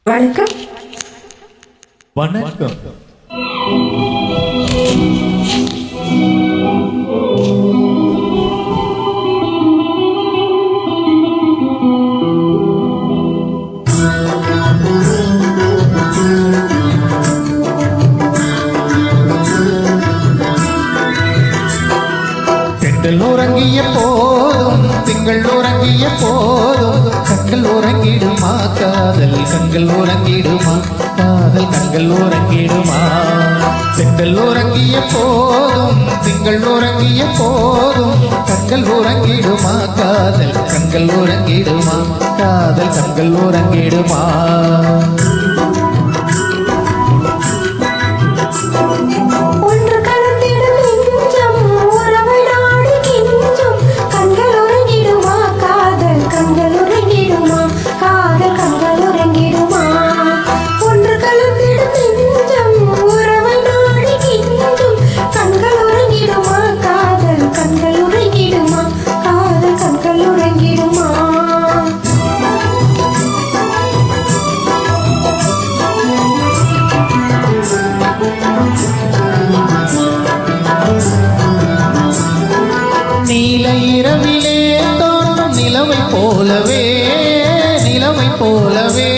வணக்கம். வணக்கம். பெண்கள் உறங்கிய போதும் திங்கள் உறங்கிய போதும் கண்கள் உறங்கிடுமா காதல் கண்கள் உறங்கிடுமா காதல் கண்கள் உறங்கிடுமா. பெண்கள் உறங்கிய போதும் திங்கள் உறங்கிய போதும் கண்கள் உறங்கிடுமா காதல் கண்கள் உறங்கிடுமா காதல் கண்கள் உறங்கிடுமா. நீல இரவிலே தோன்றும் நிலவை போலவே நிலவை போலவே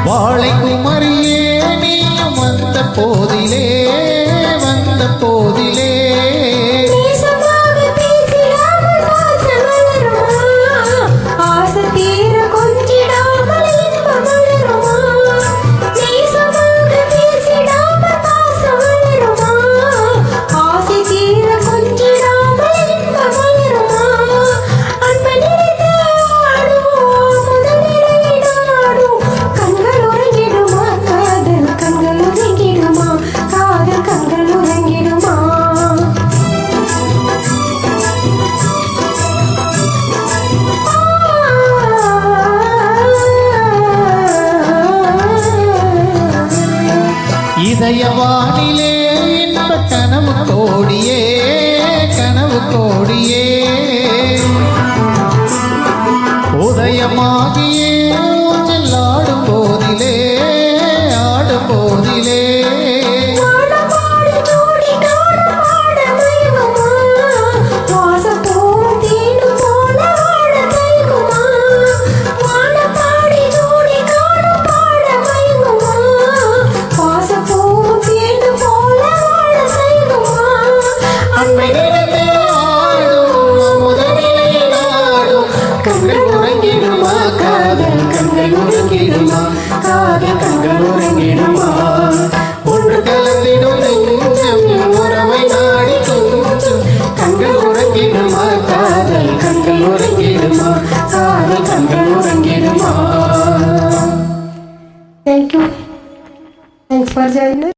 வாழை குமரியே நீயும் வந்த போதிலே வந்த போதிலே இதயவானிலே இன்ப கனவு கோடியே கனவு கோடியே உதயமாகியே ஊஞ்சல் ஆடும் போதிலே ஆடும் போதிலே கண்கள் உறங்கிடுமா காதல் கண்கள் உறங்கிடுமா காதல் கண்கள் உறங்கிடுமா. ஒன்று கலந்திடும் நெஞ்சம் உறவை நாடி கொஞ்சம் கண்கள் உறங்கிடுமா காதல் கண்கள் உறங்கிடுமா காதல் கண்கள் உறங்கிடுமா. Thank you. Thanks for joining.